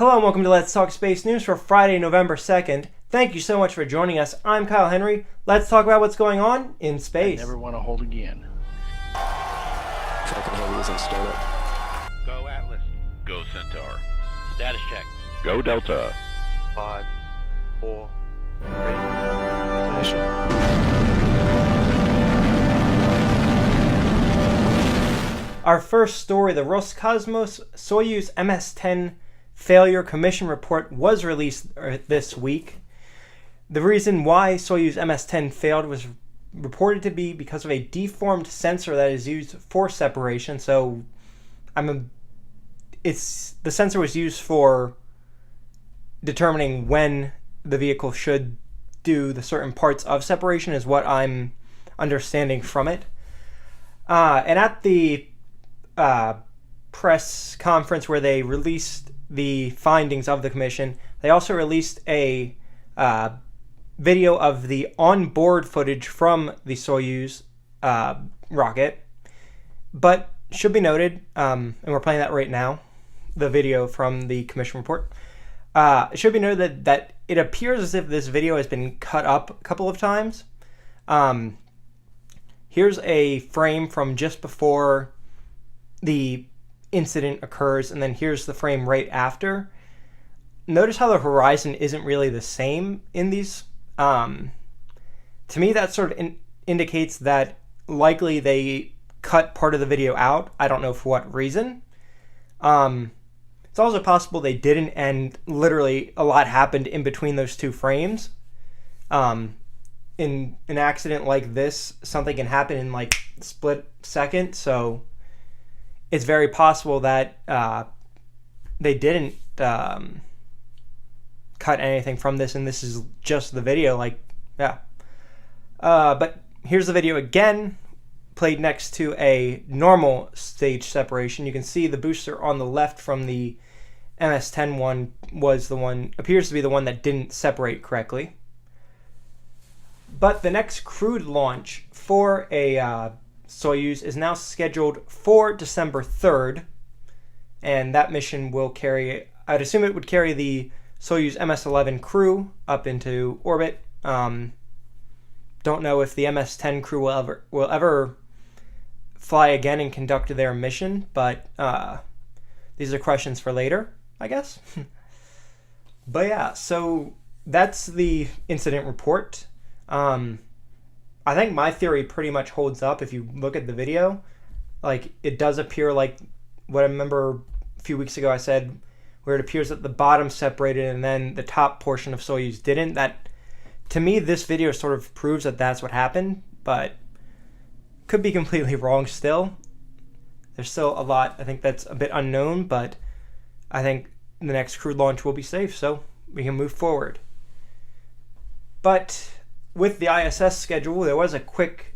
Hello and welcome to Let's Talk Space News for Friday, November 2nd. Thank you so much for joining us. I'm Kyle Henry. Let's talk about what's going on in space. I never want to hold again. Falcon Heavy is on startup. Go Atlas. Go Centaur. Status check. Go Delta. 5, 4, 3. Ignition. Our first story, the Roscosmos Soyuz MS-10 failure commission report was released this week. The reason why Soyuz MS-10 failed was reported to be because of a deformed sensor that is used for separation. So, the sensor was used for determining when the vehicle should do the certain parts of separation, is what I'm understanding from it. And at the press conference where they released the findings of the commission, they also released a video of the onboard footage from the Soyuz rocket. But should be noted, and we're playing that right now, the video from the commission report. It should be noted that it appears as if this video has been cut up a couple of times. Here's a frame from just before the incident occurs, and then here's the frame right after. Notice how the horizon isn't really the same in these. To me, that sort of indicates that likely they cut part of the video out. I don't know for what reason. It's also possible they didn't, and literally a lot happened in between those two frames. In an accident like this, something can happen in like a split second, so it's very possible that they didn't cut anything from this, and this is just the video. But here's the video again, played next to a normal stage separation. You can see the booster on the left from the MS-10 one appears to be the one that didn't separate correctly. But the next crewed launch for a Soyuz is now scheduled for December 3rd, and that mission will carry, I'd assume it would carry the Soyuz MS-11 crew up into orbit. Don't know if the MS-10 crew will ever fly again and conduct their mission, but these are questions for later, I guess. But yeah, so that's the incident report. I think my theory pretty much holds up if you look at the video. Like, it does appear like what I remember a few weeks ago I said, where it appears that the bottom separated and then the top portion of Soyuz didn't. That, to me, this video sort of proves that that's what happened, but could be completely wrong still. There's still a lot, I think, that's a bit unknown, but I think the next crewed launch will be safe, so we can move forward. But with the ISS schedule, there was a quick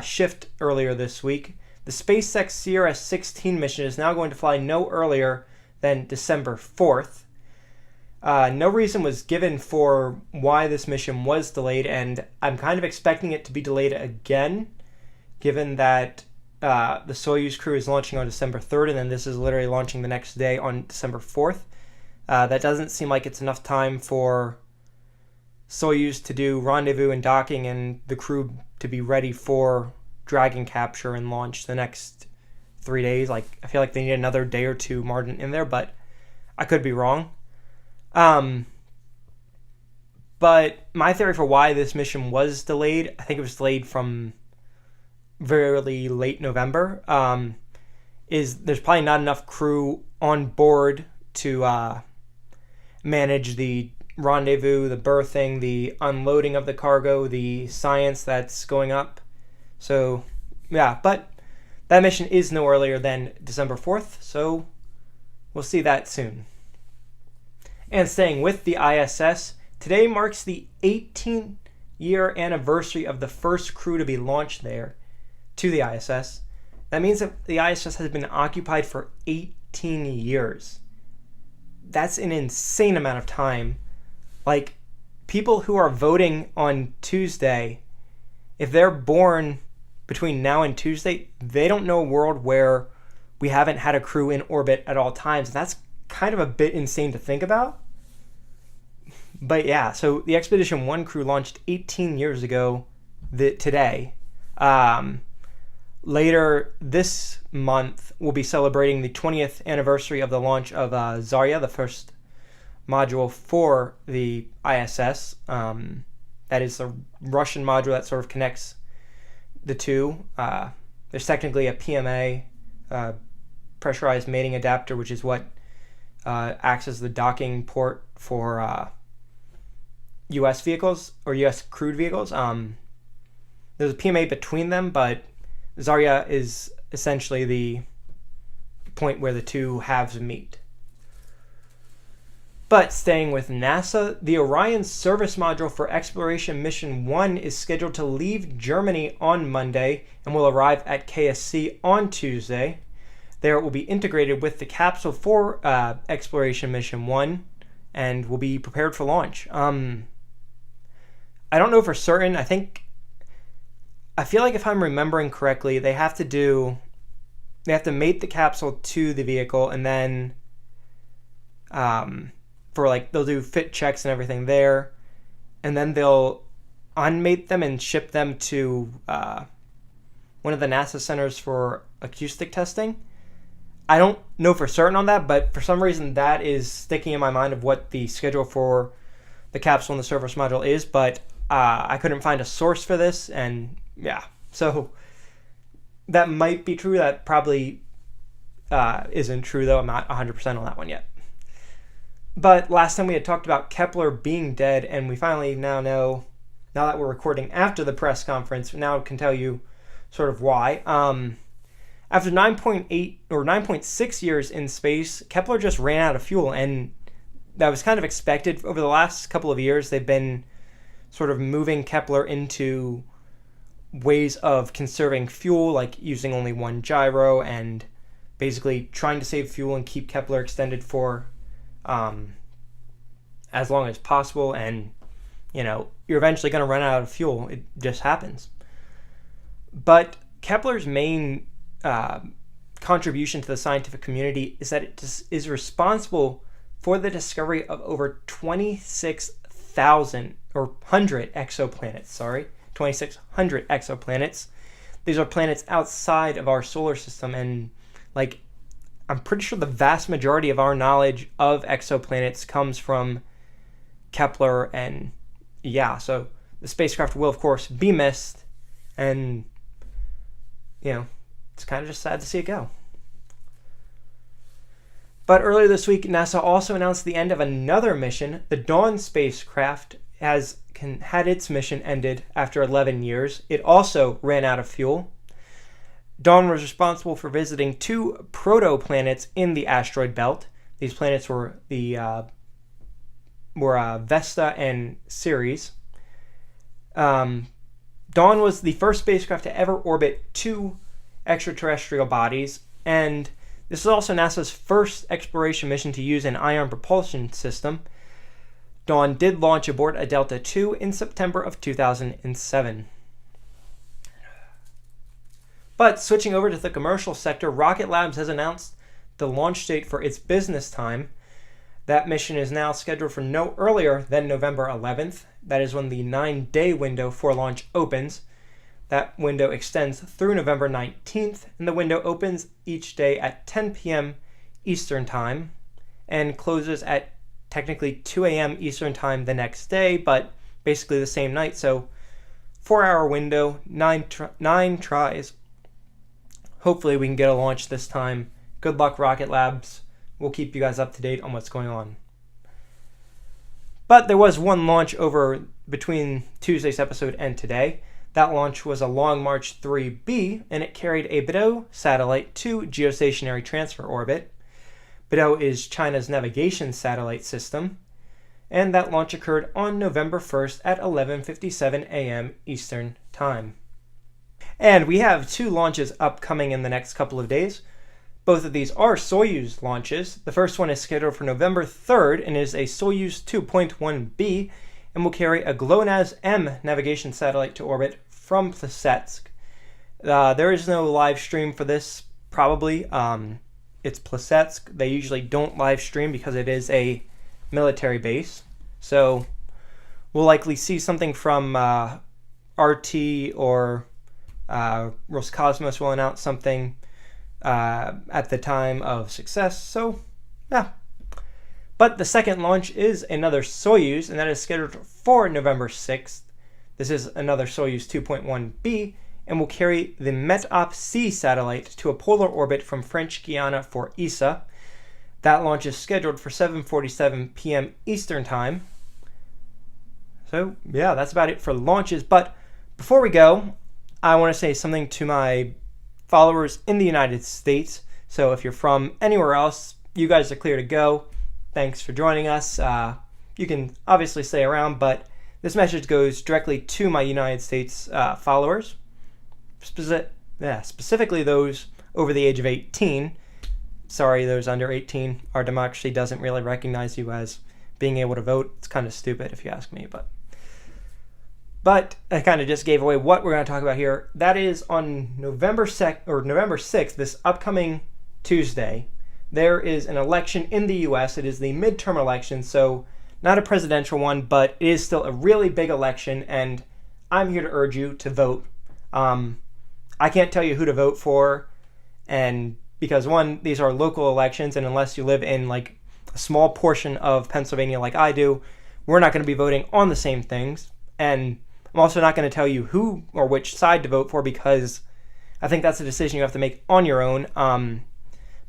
shift earlier this week. The SpaceX Sierra-16 mission is now going to fly no earlier than December 4th. No reason was given for why this mission was delayed, and I'm kind of expecting it to be delayed again, given that the Soyuz crew is launching on December 3rd, and then this is literally launching the next day on December 4th. That doesn't seem like it's enough time for Soyuz to do rendezvous and docking and the crew to be ready for Dragon capture and launch the next 3 days. I feel like they need another day or two margin in there, but I could be wrong. But my theory for why this mission was delayed, I think it was delayed from very late November, is there's probably not enough crew on board to manage the rendezvous, the berthing, the unloading of the cargo, the science that's going up. So, yeah, but that mission is no earlier than December 4th, so we'll see that soon. And staying with the ISS, today marks the 18th-year anniversary of the first crew to be launched there to the ISS. That means that the ISS has been occupied for 18 years. That's an insane amount of time. Like, people who are voting on Tuesday, if they're born between now and Tuesday, they don't know a world where we haven't had a crew in orbit at all times. That's kind of a bit insane to think about. But yeah, so the Expedition 1 crew launched 18 years ago today. Later this month, we'll be celebrating the 20th anniversary of the launch of Zarya, the first module for the ISS. That is the Russian module that sort of connects the two. There's technically a PMA, pressurized mating adapter, which is what acts as the docking port for U.S. vehicles or U.S. crewed vehicles. There's a PMA between them, but Zarya is essentially the point where the two halves meet. But staying with NASA, the Orion service module for Exploration Mission 1 is scheduled to leave Germany on Monday and will arrive at KSC on Tuesday. There it will be integrated with the capsule for Exploration Mission 1 and will be prepared for launch. I don't know for certain. I feel like if I'm remembering correctly, they have to mate the capsule to the vehicle, and then they'll do fit checks and everything there, and then they'll unmate them and ship them to one of the NASA centers for acoustic testing. I don't know for certain on that, but for some reason that is sticking in my mind of what the schedule for the capsule and the service module is, but I couldn't find a source for this, and yeah, so that might be true. That probably isn't true, though. I'm not 100% on that one yet. But last time we had talked about Kepler being dead, and we finally now know, now that we're recording after the press conference, now can tell you sort of why. After 9.8 or 9.6 years in space, Kepler just ran out of fuel, and that was kind of expected. Over the last couple of years, they've been sort of moving Kepler into ways of conserving fuel, like using only one gyro and basically trying to save fuel and keep Kepler extended for as long as possible. And, you're eventually going to run out of fuel. It just happens. But Kepler's main contribution to the scientific community is that it is responsible for the discovery of over 26,000 or 100 exoplanets, 2,600 exoplanets. These are planets outside of our solar system, and I'm pretty sure the vast majority of our knowledge of exoplanets comes from Kepler, and yeah, so the spacecraft will of course be missed, and it's kind of just sad to see it go. But earlier this week, NASA also announced the end of another mission. The Dawn spacecraft had its mission ended after 11 years. It also ran out of fuel. Dawn was responsible for visiting two protoplanets in the asteroid belt. These planets were Vesta and Ceres. Dawn was the first spacecraft to ever orbit two extraterrestrial bodies, and this is also NASA's first exploration mission to use an ion propulsion system. Dawn did launch aboard a Delta II in September of 2007. But switching over to the commercial sector, Rocket Labs has announced the launch date for its business time. That mission is now scheduled for no earlier than November 11th. That is when the 9-day window for launch opens. That window extends through November 19th, and the window opens each day at 10 p.m. Eastern Time and closes at technically 2 a.m. Eastern Time the next day, but basically the same night. So 4-hour window, 9 tries. Hopefully we can get a launch this time. Good luck, Rocket Labs. We'll keep you guys up to date on what's going on. But there was one launch over between Tuesday's episode and today. That launch was a Long March 3B, and it carried a Beidou satellite to geostationary transfer orbit. Beidou is China's navigation satellite system, and that launch occurred on November 1st at 11:57 a.m. Eastern Time. And we have two launches upcoming in the next couple of days. Both of these are Soyuz launches. The first one is scheduled for November 3rd and is a Soyuz 2.1B and will carry a GLONASS-M navigation satellite to orbit from Plesetsk. There is no live stream for this, probably. It's Plesetsk. They usually don't live stream because it is a military base. So we'll likely see something from RT or Roscosmos will announce something at the time of success. So, yeah. But the second launch is another Soyuz, and that is scheduled for November 6th. This is another Soyuz 2.1B, and will carry the METOP-C satellite to a polar orbit from French Guiana for ESA. That launch is scheduled for 7:47 p.m. Eastern Time. So, yeah, that's about it for launches. But before we go, I want to say something to my followers in the United States. So if you're from anywhere else, you guys are clear to go. Thanks for joining us. You can obviously stay around, but this message goes directly to my United States followers, specifically those over the age of 18. Sorry, those under 18. Our democracy doesn't really recognize you as being able to vote. It's kind of stupid if you ask me, but I kind of just gave away what we're going to talk about here. That is on November 6th, this upcoming Tuesday. There is an election in the U.S. It is the midterm election, so not a presidential one, but it is still a really big election, and I'm here to urge you to vote. I can't tell you who to vote for, and because one, these are local elections, and unless you live in like a small portion of Pennsylvania like I do, we're not going to be voting on the same things. And I'm also not going to tell you who or which side to vote for, because I think that's a decision you have to make on your own.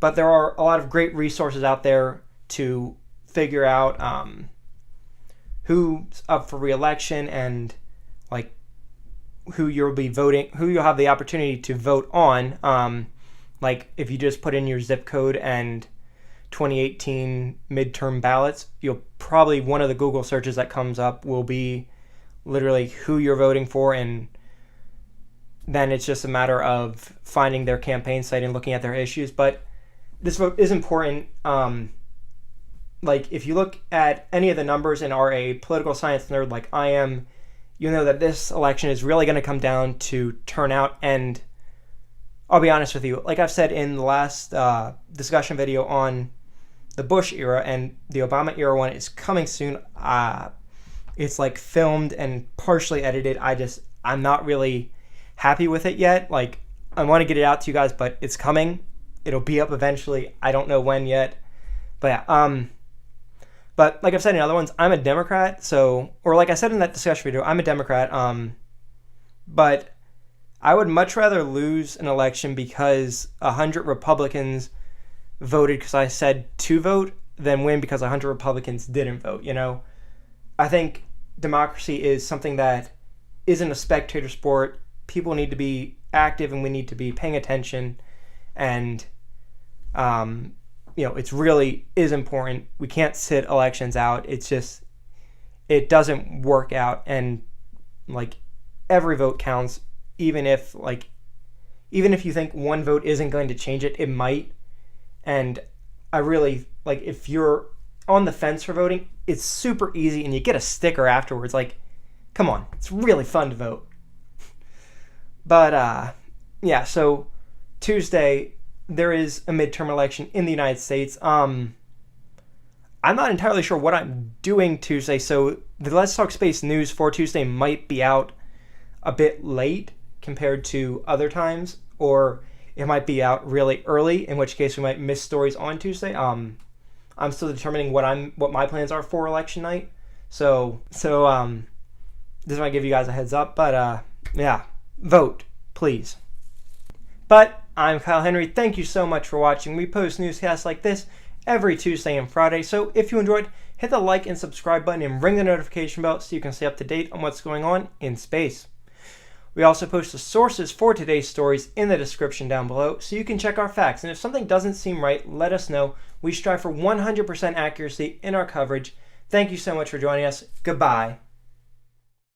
But there are a lot of great resources out there to figure out who's up for re-election and like who you'll be voting, who you'll have the opportunity to vote on. Like if you just put in your zip code and 2018 midterm ballots, you'll probably, one of the Google searches that comes up will be literally who you're voting for, and then it's just a matter of finding their campaign site and looking at their issues. But this vote is important. Like if you look at any of the numbers and are a political science nerd like I am, you know that this election is really going to come down to turnout. And I'll be honest with you, like I've said in the last discussion video on the Bush era, and the Obama era one is coming soon. It's like filmed and partially edited. I'm not really happy with it yet. Like I want to get it out to you guys, but it's coming. It'll be up eventually. I don't know when yet. But yeah, but like I've said in other ones, I'm a Democrat. So, or like I said in that discussion video, I'm a Democrat. But I would much rather lose an election because 100 Republicans voted because I said to vote than win because 100 Republicans didn't vote. You know, I think democracy is something that isn't a spectator sport. People need to be active, and we need to be paying attention. And it really is important. We can't sit elections out. It's just, it doesn't work out. And like every vote counts, even if you think one vote isn't going to change it, it might. And I really, like, if you're on the fence for voting, it's super easy, and you get a sticker afterwards. Like, come on, it's really fun to vote. But yeah, so Tuesday there is a midterm election in the United States. I'm not entirely sure what I'm doing Tuesday, so the Let's Talk Space news for Tuesday might be out a bit late compared to other times, or it might be out really early, in which case we might miss stories on Tuesday. I'm still determining what my plans are for election night. So this might give you guys a heads up, but yeah, vote, please. But I'm Kyle Henry. Thank you so much for watching. We post newscasts like this every Tuesday and Friday. So if you enjoyed, hit the like and subscribe button and ring the notification bell so you can stay up to date on what's going on in space. We also post the sources for today's stories in the description down below so you can check our facts. And if something doesn't seem right, let us know. We strive for 100% accuracy in our coverage. Thank you so much for joining us. Goodbye.